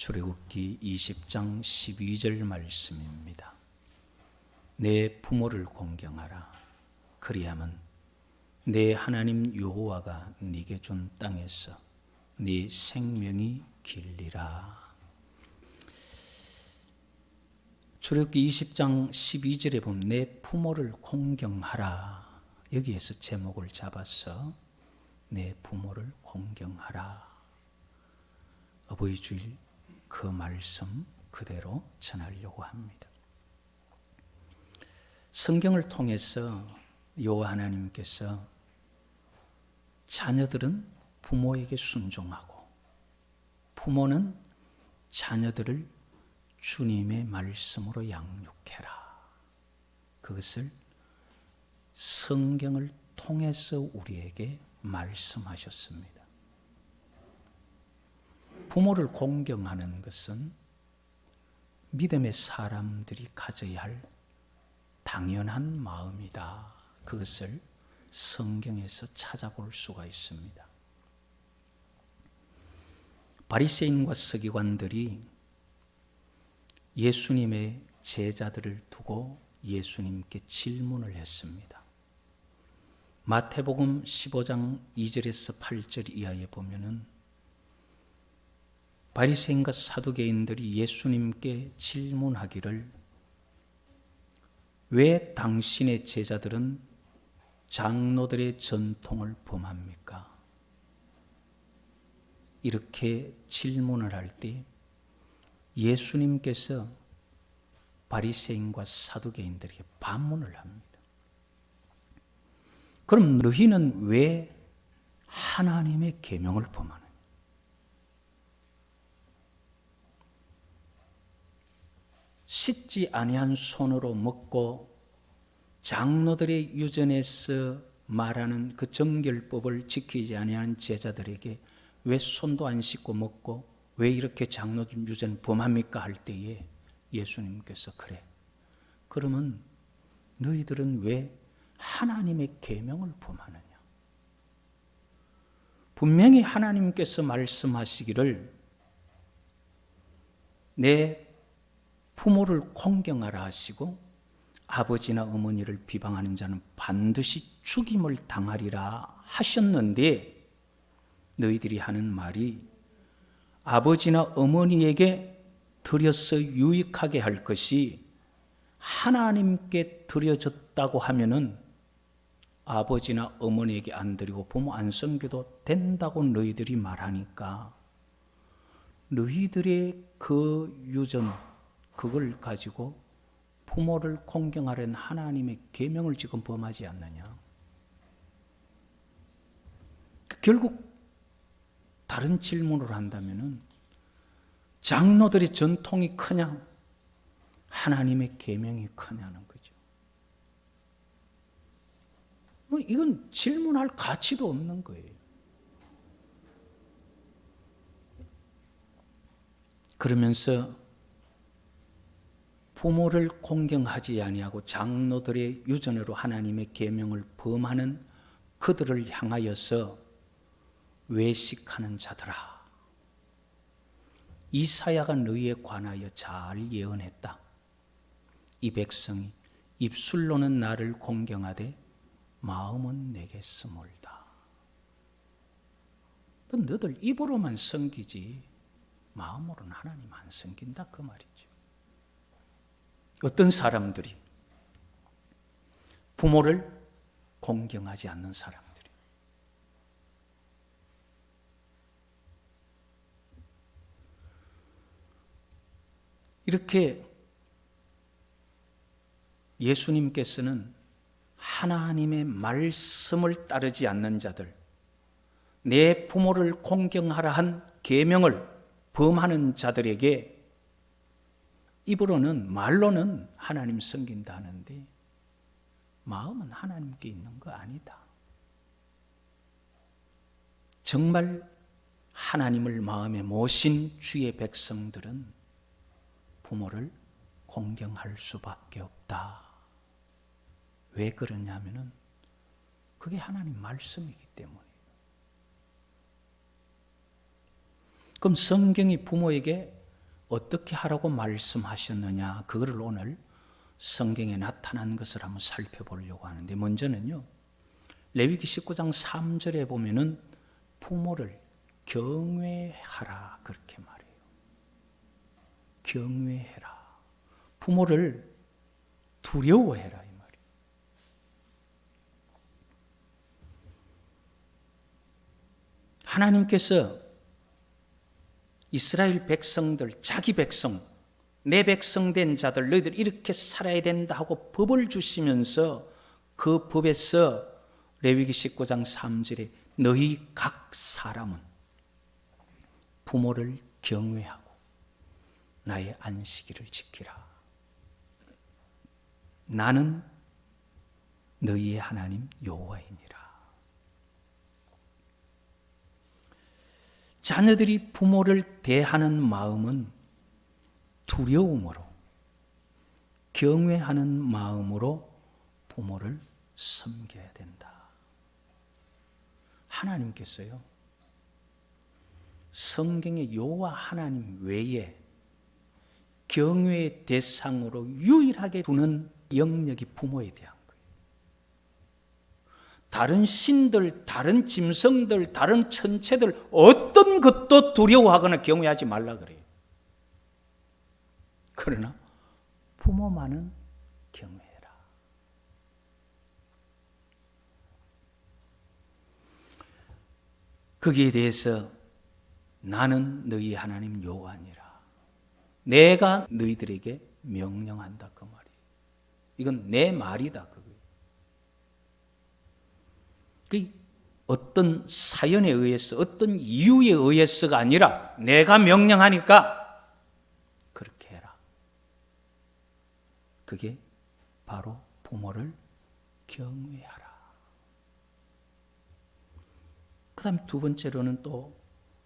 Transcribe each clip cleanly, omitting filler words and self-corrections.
출애굽기 20장 12절 말씀입니다. 내 부모를 공경하라. 그리하면 내 하나님 여호와가 네게 준 땅에서 네 생명이 길리라. 출애굽기 20장 12절에 보면 내 부모를 공경하라. 여기에서 제목을 잡아서 내 부모를 공경하라. 어버이 주일 그 말씀 그대로 전하려고 합니다. 성경을 통해서 여호와 하나님께서 자녀들은 부모에게 순종하고 부모는 자녀들을 주님의 말씀으로 양육해라. 그것을 성경을 통해서 우리에게 말씀하셨습니다. 부모를 공경하는 것은 믿음의 사람들이 가져야 할 당연한 마음이다. 그것을 성경에서 찾아볼 수가 있습니다. 바리새인과 서기관들이 예수님의 제자들을 두고 예수님께 질문을 했습니다. 마태복음 15장 2절에서 8절 이하에 보면은 바리새인과 사두개인들이 예수님께 질문하기를 왜 당신의 제자들은 장로들의 전통을 범합니까? 이렇게 질문을 할 때 예수님께서 바리새인과 사두개인들에게 반문을 합니다. 그럼 너희는 왜 하나님의 계명을 범하느냐? 씻지 아니한 손으로 먹고 장로들의 유전에서 말하는 그 정결법을 지키지 아니한 제자들에게 왜 손도 안 씻고 먹고 왜 이렇게 장로 유전 범합니까? 할 때에 예수님께서 그래. 그러면 너희들은 왜 하나님의 계명을 범하느냐? 분명히 하나님께서 말씀하시기를 내 부모를 공경하라 하시고 아버지나 어머니를 비방하는 자는 반드시 죽임을 당하리라 하셨는데 너희들이 하는 말이 아버지나 어머니에게 드려서 유익하게 할 것이 하나님께 드려졌다고 하면은 아버지나 어머니에게 안 드리고 부모 안 섬겨도 된다고 너희들이 말하니까 너희들의 그 유전 그걸 가지고 부모를 공경하려는 하나님의 계명을 지금 범하지 않느냐. 결국 다른 질문을 한다면은 장로들의 전통이 크냐 하나님의 계명이 크냐는 거죠. 이건 질문할 가치도 없는 거예요. 그러면서 부모를 공경하지 아니하고 장로들의 유전으로 하나님의 계명을 범하는 그들을 향하여서 외식하는 자들아, 이사야가 너희에 관하여 잘 예언했다. 이 백성이 입술로는 나를 공경하되 마음은 내게서 멀다. 너희들 입으로만 섬기지 마음으로는 하나님 안 섬긴다 그 말이죠. 어떤 사람들이 부모를 공경하지 않는 사람들이 이렇게 예수님께서는 하나님의 말씀을 따르지 않는 자들, 내 부모를 공경하라 한 계명을 범하는 자들에게 입으로는 말로는 하나님 섬긴다 하는데 마음은 하나님께 있는 거 아니다. 정말 하나님을 마음에 모신 주의 백성들은 부모를 공경할 수밖에 없다. 왜 그러냐면은 그게 하나님 말씀이기 때문이에요. 그럼 성경이 부모에게 어떻게 하라고 말씀하셨느냐, 그거를 오늘 성경에 나타난 것을 한번 살펴보려고 하는데, 먼저는요, 레위기 19장 3절에 보면은 부모를 경외하라 그렇게 말해요. 경외해라. 부모를 두려워해라 이 말이에요. 하나님께서 이스라엘 백성들, 자기 백성, 내 백성 된 자들, 너희들 이렇게 살아야 된다 하고 법을 주시면서 그 법에서 레위기 19장 3절에 너희 각 사람은 부모를 경외하고 나의 안식일을 지키라. 나는 너희의 하나님 여호와이니라. 자녀들이 부모를 대하는 마음은 두려움으로, 경외하는 마음으로 부모를 섬겨야 된다. 하나님께서요, 성경의 여호와 하나님 외에 경외의 대상으로 유일하게 두는 영역이 부모에 대한 거예요. 다른 신들, 다른 짐승들, 다른 천체들 어떤 것도 두려워하거나 경외하지 말라 그래요. 그러나 부모만은 경외해라. 거기에 대해서 나는 너희 하나님 여호와니라. 내가 너희들에게 명령한다 그 말이에요. 이건 내 말이다 그거예요. 어떤 사연에 의해서, 어떤 이유에 의해서가 아니라 내가 명령하니까 그렇게 해라. 그게 바로 부모를 경외하라. 그 다음 두 번째로는 또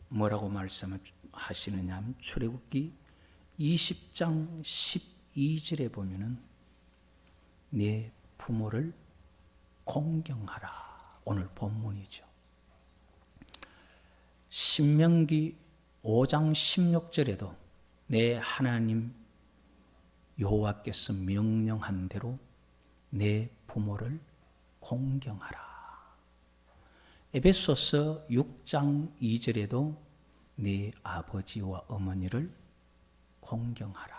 뭐라고 말씀하시느냐 하면 출애굽기 20장 12절에 보면은 내 부모를 공경하라. 오늘 본문이죠. 신명기 5장 16절에도 내 하나님 여호와께서 명령한 대로 내 부모를 공경하라. 에베소서 6장 2절에도 내 아버지와 어머니를 공경하라.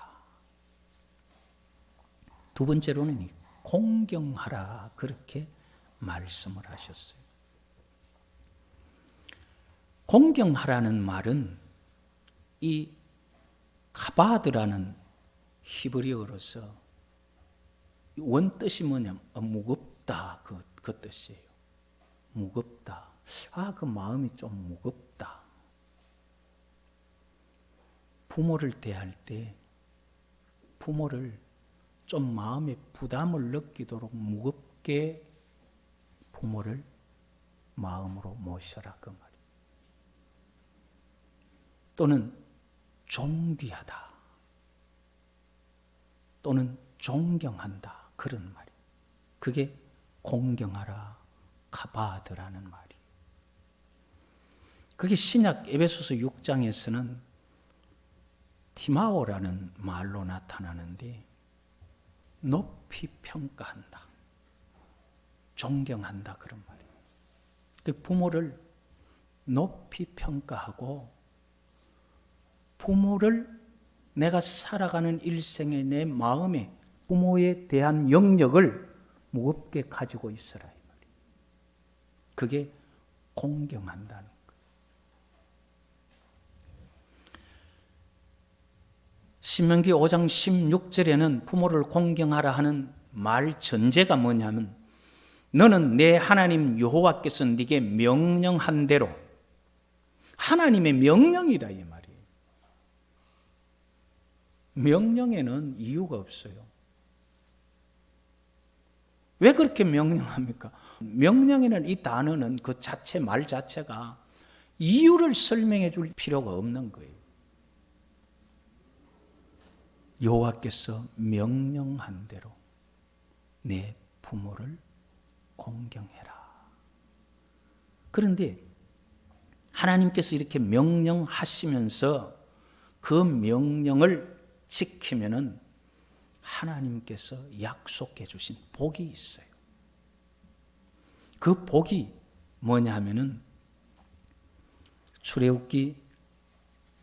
두 번째로는 이 공경하라 그렇게 말씀을 하셨어요. 공경하라는 말은 이 카바드라는 히브리어로서 원뜻이 뭐냐면 무겁다 그 뜻이에요. 무겁다. 그 마음이 좀 무겁다. 부모를 대할 때 부모를 좀 마음에 부담을 느끼도록 무겁게 부모를 마음으로 모셔라 그 말이에요. 또는 존귀하다. 또는 존경한다. 그런 말이에요. 그게 공경하라 카바드라는 말이에요. 그게 신약 에베소서 6장에서는 티마오라는 말로 나타나는데 높이 평가한다. 존경한다 그런 말이에요. 그 부모를 높이 평가하고 부모를 내가 살아가는 일생의 내 마음에 부모에 대한 영역을 무겁게 가지고 있으라 이 말이에요. 그게 공경한다는 거예요. 신명기 5장 16절에는 부모를 공경하라 하는 말 전제가 뭐냐면 너는 내 하나님 여호와께서 네게 명령한 대로 하나님의 명령이다 이 말이에요. 명령에는 이유가 없어요. 왜 그렇게 명령합니까? 명령에는 이 단어는 그 자체 말 자체가 이유를 설명해 줄 필요가 없는 거예요. 여호와께서 명령한 대로 내 부모를 공경해라. 그런데 하나님께서 이렇게 명령하시면서 그 명령을 지키면은 하나님께서 약속해 주신 복이 있어요. 그 복이 뭐냐 하면은 출애굽기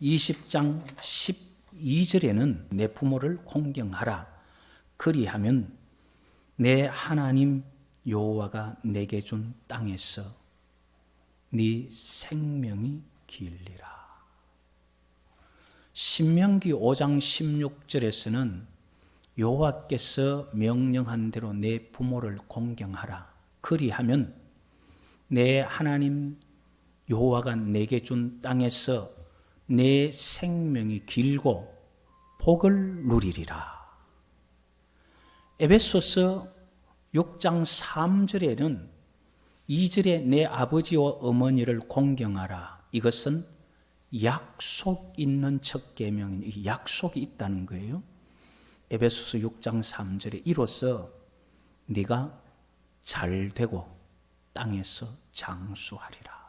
20장 12절에는 내 부모를 공경하라. 그리하면 내 하나님 여호와가 내게 준 땅에서 네 생명이 길리라. 신명기 5장 16절에서는 여호와께서 명령한 대로 내 부모를 공경하라. 그리하면 내 하나님 여호와가 내게 준 땅에서 내 생명이 길고 복을 누리리라. 에베소서 6장 3절에는 2절에 내 아버지와 어머니를 공경하라. 이것은 약속 있는 첫 계명인 약속이 있다는 거예요. 에베소서 6장 3절에 이로써 네가 잘 되고 땅에서 장수하리라.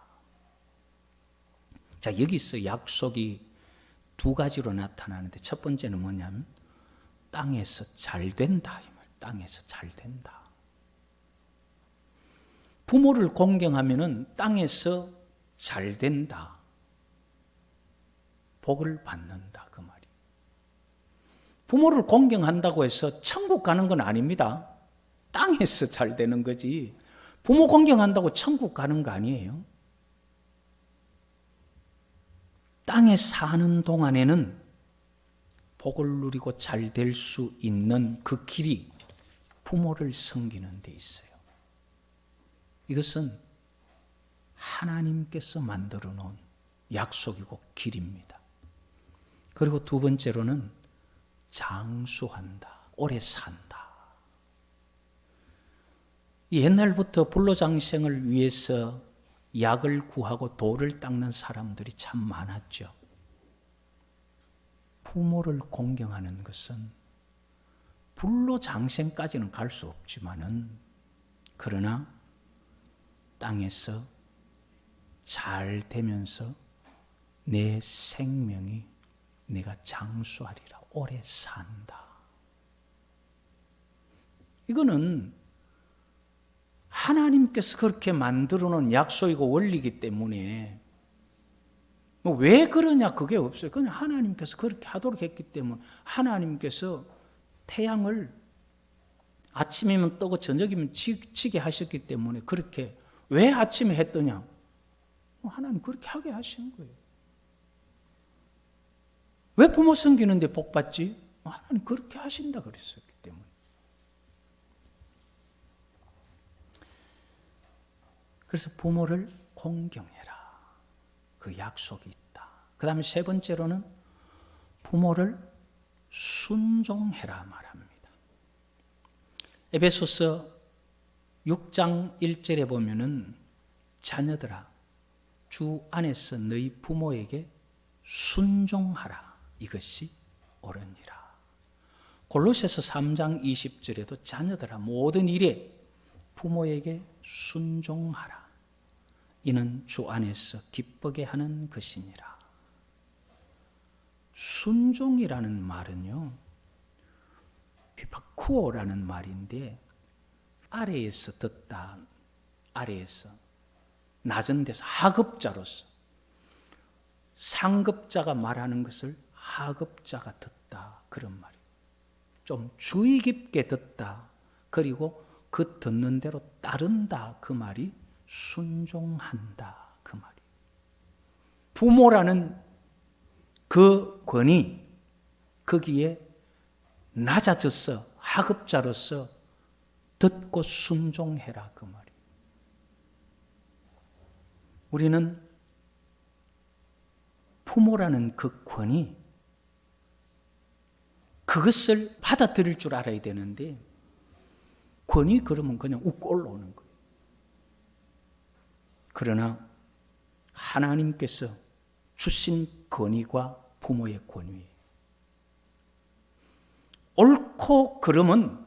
자, 여기서 약속이 두 가지로 나타나는데 첫 번째는 뭐냐면 땅에서 잘 된다. 땅에서 잘 된다. 부모를 공경하면은 땅에서 잘 된다. 복을 받는다. 그 말이. 부모를 공경한다고 해서 천국 가는 건 아닙니다. 땅에서 잘 되는 거지. 부모 공경한다고 천국 가는 거 아니에요. 땅에 사는 동안에는 복을 누리고 잘 될 수 있는 그 길이 부모를 섬기는 데 있어요. 이것은 하나님께서 만들어 놓은 약속이고 길입니다. 그리고 두 번째로는 장수한다. 오래 산다. 옛날부터 불로장생을 위해서 약을 구하고 돌을 닦는 사람들이 참 많았죠. 부모를 공경하는 것은 불로장생까지는 갈 수 없지만은 그러나 땅에서 잘 되면서 내 생명이 내가 장수하리라. 오래 산다. 이거는 하나님께서 그렇게 만들어 놓은 약속이고 원리이기 때문에 왜 그러냐 그게 없어요. 그냥 하나님께서 그렇게 하도록 했기 때문에 하나님께서 태양을 아침이면 뜨고 저녁이면 지게 하셨기 때문에 그렇게 왜 아침에 해 뜨냐? 하나님 그렇게 하게 하신 거예요. 왜 부모 섬기는데 복 받지? 하나님 그렇게 하신다 그랬었기 때문에. 그래서 부모를 공경해라. 그 약속이 있다. 그 다음에 세 번째로는 부모를 순종해라 말합니다. 에베소서 6장 1절에 보면은 자녀들아 주 안에서 너희 부모에게 순종하라. 이것이 옳으니라. 골로새서 3장 20절에도 자녀들아 모든 일에 부모에게 순종하라. 이는 주 안에서 기쁘게 하는 것이니라. 순종이라는 말은요, 비파쿠오라는 말인데 아래에서 듣다, 아래에서 낮은 데서 하급자로서 상급자가 말하는 것을 하급자가 듣다 그런 말이에요. 좀 주의 깊게 듣다. 그리고 그 듣는 대로 따른다 그 말이 순종한다 그 말이. 부모라는 그 권위 거기에 낮아져서 하급자로서 듣고 순종해라 그 말이. 우리는 부모라는 그 권위 그것을 받아들일 줄 알아야 되는데 권위 그러면 그냥 웃고 올라오는 거예요. 그러나 하나님께서 주신 권위가 부모의 권위예요. 옳고 그름은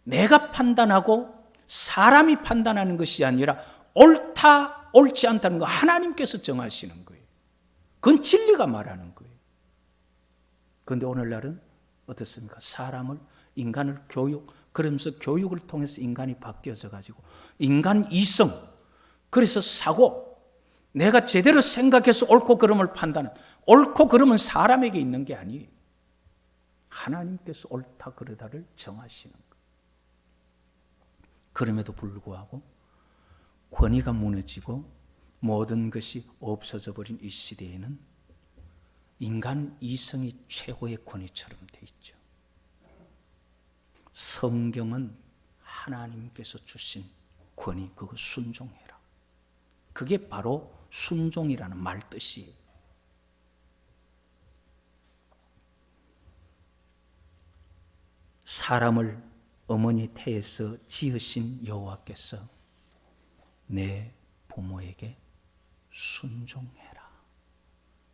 내가 판단하고 사람이 판단하는 것이 아니라 옳다 옳지 않다는 거 하나님께서 정하시는 거예요. 그건 진리가 말하는 거예요. 그런데 오늘날은 어떻습니까? 인간을 그러면서 교육을 통해서 인간이 바뀌어져 가지고 인간 이성, 그래서 사고, 내가 제대로 생각해서 옳고 그름을 판단은, 옳고 그름은 사람에게 있는 게 아니에요. 하나님께서 옳다 그르다를 정하시는 것. 그럼에도 불구하고 권위가 무너지고 모든 것이 없어져 버린 이 시대에는 인간 이성이 최고의 권위처럼 돼 있죠. 성경은 하나님께서 주신 권위, 그거 순종해라. 그게 바로 순종이라는 말 뜻이에요. 사람을 어머니 태에서 지으신 여호와께서 내 부모에게 순종해라.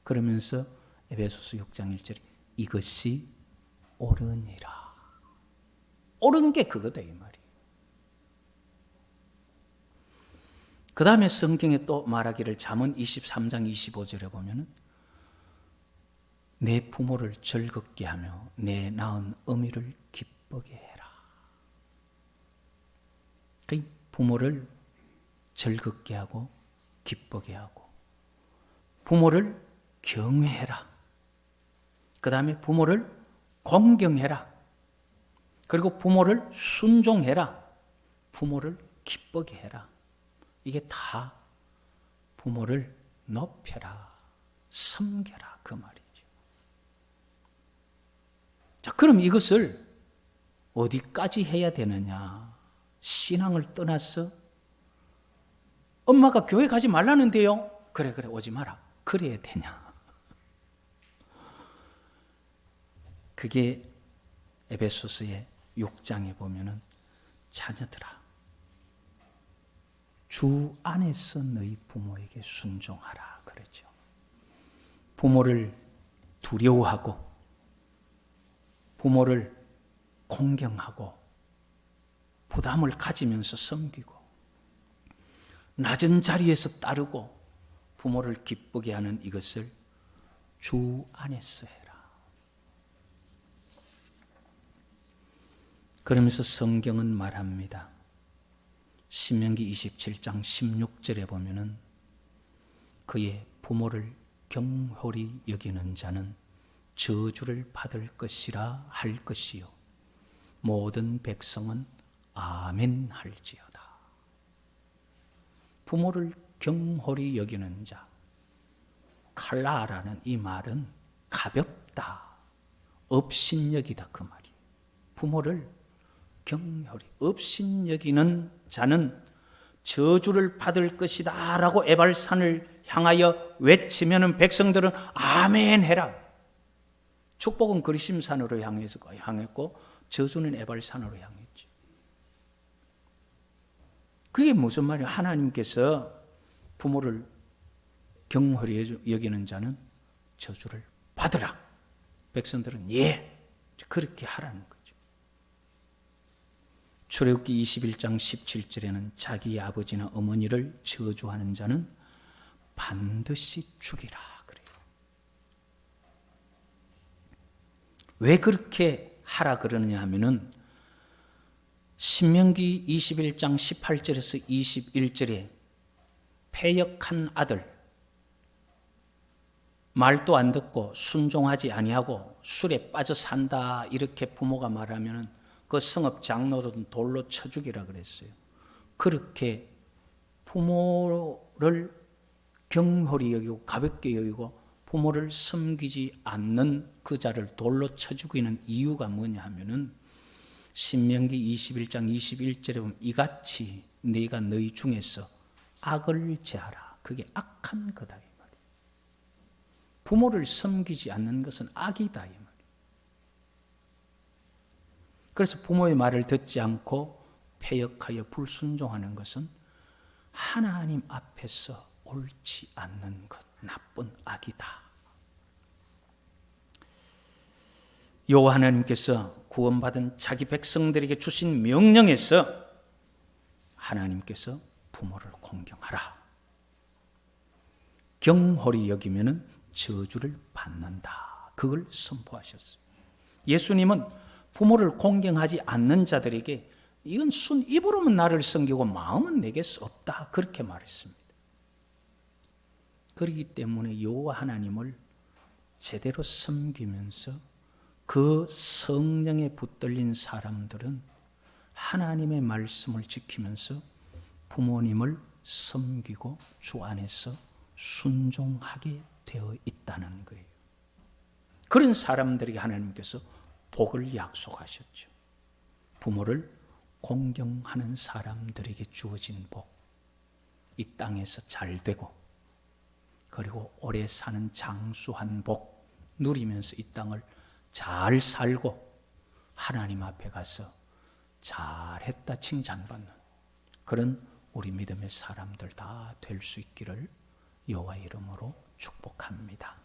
그러면서 에베소서 6장 1절에 이것이 옳으니라. 옳은 게 그거다 이 말이에요. 그 다음에 성경에 또 말하기를 잠언 23장 25절에 보면은 내 부모를 즐겁게 하며 내 낳은 어미를 기쁘게 해라. 그 부모를 즐겁게 하고 기쁘게 하고 부모를 경외해라. 그 다음에 부모를 공경해라. 그리고 부모를 순종해라. 부모를 기쁘게 해라. 이게 다 부모를 높여라, 섬겨라 그 말이죠. 자, 그럼 이것을 어디까지 해야 되느냐? 신앙을 떠나서 엄마가 교회 가지 말라는데요. 그래 오지 마라. 그래야 되냐? 그게 에베소서의 6장에 보면은 자녀들아 주 안에서 너희 부모에게 순종하라 그러죠. 부모를 두려워하고 부모를 공경하고 부담을 가지면서 섬기고 낮은 자리에서 따르고 부모를 기쁘게 하는 이것을 주 안에서 해라. 그러면서 성경은 말합니다. 신명기 27장 16절에 보면은 그의 부모를 경홀히 여기는 자는 저주를 받을 것이라 할 것이요 모든 백성은 아멘 할지어다. 부모를 경홀히 여기는 자, 칼라라는 이 말은 가볍다, 업신여기다 그 말이에요. 부모를 경홀히 업신여기는 자는 저주를 받을 것이다 라고 에발산을 향하여 외치면은 백성들은 아멘 해라. 축복은 그리심산으로 향했고 저주는 에발산으로 향했지. 그게 무슨 말이야? 하나님께서 부모를 경홀히 여기는 자는 저주를 받으라. 백성들은 예, 그렇게 하라는 거죠. 출애굽기 21장 17절에는 자기 아버지나 어머니를 저주하는 자는 반드시 죽이라 그래요. 왜 그렇게 하라 그러느냐 하면은 신명기 21장 18절에서 21절에 패역한 아들, 말도 안 듣고 순종하지 아니하고 술에 빠져 산다 이렇게 부모가 말하면은 그 성읍 장로들은 돌로 쳐 죽이라 그랬어요. 그렇게 부모를 경홀히 여기고 가볍게 여기고 부모를 섬기지 않는 그 자를 돌로 쳐 죽이는 이유가 뭐냐 하면은 신명기 21장 21절에 보면 이같이 네가 너희 중에서 악을 제하라. 그게 악한 거다 이 말이에요. 부모를 섬기지 않는 것은 악이다 이 말이에요. 그래서 부모의 말을 듣지 않고 패역하여 불순종하는 것은 하나님 앞에서 옳지 않는 것, 나쁜 악이다. 여호와 하나님께서 구원받은 자기 백성들에게 주신 명령에서 하나님께서 부모를 공경하라. 경홀히 여기면은 저주를 받는다. 그걸 선포하셨어요. 예수님은 부모를 공경하지 않는 자들에게 이건 순 입으로만 나를 섬기고 마음은 내게 없다 그렇게 말했습니다. 그렇기 때문에 여호와 하나님을 제대로 섬기면서 그 성령에 붙들린 사람들은 하나님의 말씀을 지키면서 부모님을 섬기고 주 안에서 순종하게 되어 있다는 거예요. 그런 사람들에게 하나님께서 복을 약속하셨죠. 부모를 공경하는 사람들에게 주어진 복, 이 땅에서 잘 되고 그리고 오래 사는 장수한 복 누리면서 이 땅을 잘 살고 하나님 앞에 가서 잘했다 칭찬받는 그런 우리 믿음의 사람들 다 될 수 있기를 여호와 이름으로 축복합니다.